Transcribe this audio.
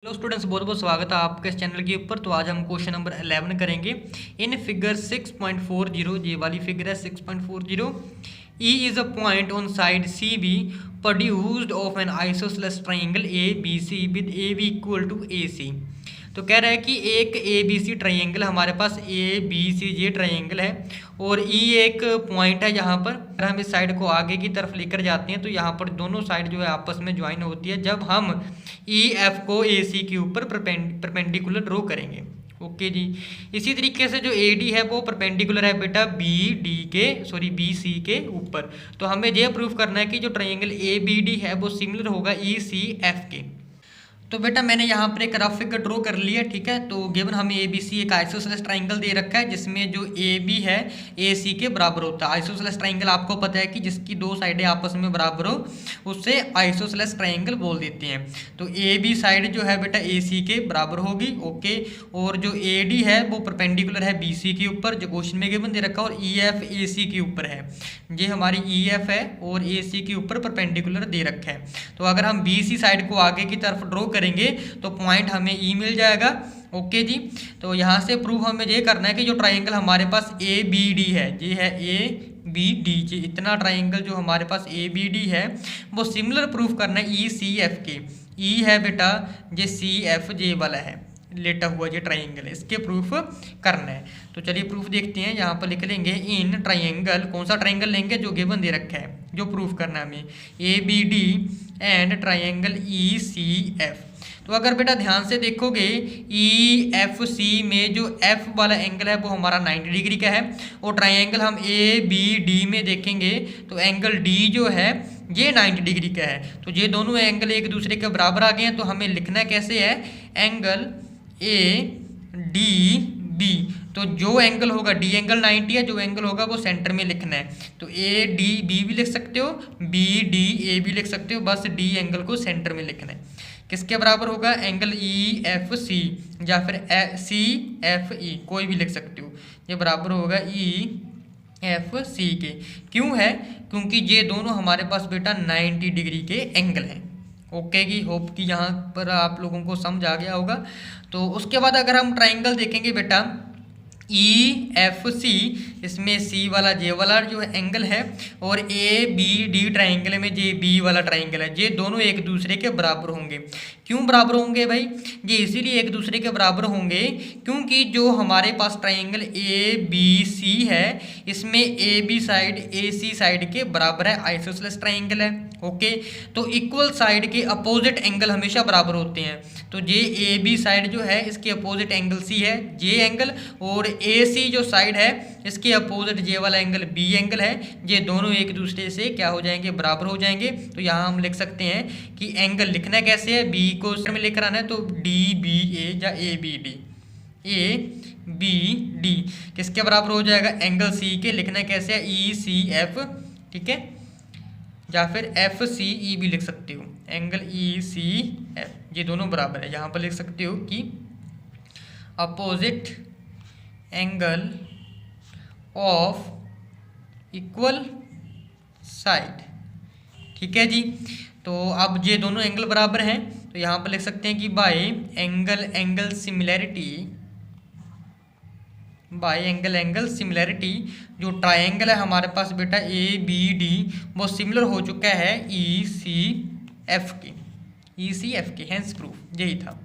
Hello students, बहुत बहुत स्वागत है आपके इस चैनल के ऊपर। तो आज हम क्वेश्चन नंबर 11 करेंगे। इन फिगर 6.40, ये वाली फिगर है 6.40। E is a point on side C B produced of an isosceles triangle A B C with A B equal to A C. तो कह रहा है कि एक ए बी सी ट्राइंगल हमारे पास ए बी सी ये ट्राइंगल है और ई एक पॉइंट है जहाँ पर अगर हम इस साइड को आगे की तरफ लेकर जाते हैं तो यहाँ पर दोनों साइड जो है आपस में ज्वाइन होती है जब हम ई एफ को ए सी के ऊपर परपेंडिकुलर ड्रॉ करेंगे। ओके जी। इसी तरीके से जो ए डी है वो परपेंडिकुलर है बेटा बी सी के ऊपर। तो हमें यह प्रूव करना है कि जो ट्राइंगल ए बी डी है वो सिमिलर होगा ई सी एफ के। तो बेटा मैंने यहाँ पर एक रफ फिगर ड्रॉ कर लिया, ठीक है। तो गिवन हमें ए बी सी एक आइसोसेलेस ट्राइंगल दे रखा है जिसमें जो ए बी है ए सी के बराबर होता है। आइसोसेलेस ट्राइंगल आपको पता है कि जिसकी दो साइडें आपस में बराबर हो उससे आइसोसेलेस ट्राइंगल बोल देते हैं। तो ए बी साइड जो है बेटा ए सी के बराबर होगी, ओके। और जो ए डी है वो परपेंडिकुलर है बी सी के ऊपर जो क्वेश्चन में गिवन दे रखा है, और ई एफ ए सी के ऊपर है। ये हमारी ई एफ है और ए सी के ऊपर परपेंडिकुलर दे रखा है। तो अगर हम बी सी साइड को आगे की तरफ ड्रॉ करेंगे तो पॉइंट हमें ई मिल जाएगा, ओके जी। तो यहाँ से प्रूफ हमें ये करना है कि जो ट्राइंगल हमारे पास ए बी डी है, ये है ए बी डी, जी इतना ट्राइंगल जो हमारे पास ए बी डी है वो सिमिलर प्रूफ करना है ई सी एफ के। ई है बेटा ये सी एफ जे वाला है लेटा हुआ ये ट्राइंगल है, इसके प्रूफ करना है। तो चलिए प्रूफ देखते हैं। यहाँ पर लिख लेंगे इन ट्राइंगल, कौन सा ट्राइंगल लेंगे जो गिवन दे रखा है जो प्रूफ करना है हमें, A B D and triangle E C F. तो अगर बेटा ध्यान से देखोगे ई एफ सी में जो एफ वाला एंगल है वो हमारा 90 डिग्री का है, और ट्राइंगल हम ए बी डी में देखेंगे तो एंगल डी जो है ये 90 डिग्री का है। तो ये दोनों एंगल एक दूसरे के बराबर आ गए हैं। तो हमें लिखना कैसे है, एंगल ए डी बी। तो जो एंगल होगा डी एंगल 90 है, जो एंगल होगा वो सेंटर में लिखना है। तो ए डी बी भी लिख सकते हो, बी डी ए भी लिख सकते हो, बस डी एंगल को सेंटर में लिखना है। किसके बराबर होगा, एंगल ई एफ सी या फिर सी एफ ई कोई भी लिख सकते हो। ये बराबर होगा ई एफ सी के। क्यों है, क्योंकि ये दोनों हमारे पास बेटा 90 डिग्री के एंगल हैं। ओके की होप कि यहाँ पर आप लोगों को समझ आ गया होगा। तो उसके बाद अगर हम ट्राइंगल देखेंगे बेटा ई एफ सी, इसमें सी वाला जे वाला जो है एंगल है, और ए बी डी ट्राइंगल में जे बी वाला ट्राइंगल है, ये दोनों एक दूसरे के बराबर होंगे। क्यों बराबर होंगे भाई, ये इसीलिए एक दूसरे के बराबर होंगे क्योंकि जो हमारे पास ट्राइंगल ए बी सी है इसमें A B side A C side के बराबर है, आइसोसेलेस ट्राइंगल है, ओके। तो इक्वल साइड के अपोजिट एंगल हमेशा बराबर होते हैं। तो जे ए बी साइड जो है इसके अपोजिट एंगल सी है, जे एंगल, और ए सी जो साइड है इसके अपोजिट जे वाला एंगल बी एंगल है। ये दोनों एक दूसरे से क्या हो जाएंगे, बराबर हो जाएंगे। तो यहाँ हम लिख सकते हैं कि एंगल लिखना कैसे है, बी को में लेकर आना है तो डी बी ए या A B D, A B D किसके बराबर हो जाएगा, एंगल सी के। लिखना कैसे है, ई सी एफ, ठीक है, या फिर एफ सी ई भी लिख सकते हो, एंगल ई सी एफ, ये दोनों बराबर है। यहाँ पर लिख सकते हो कि opposite angle of equal side, ठीक है जी। तो अब ये दोनों एंगल बराबर हैं तो यहाँ पर लिख सकते हैं कि bye angle similarity, bye angle similarity जो ट्राइंगल है हमारे पास बेटा ए बी डी वो सिमिलर हो चुका है ई सी एफ के, हेंस प्रूफ यही था।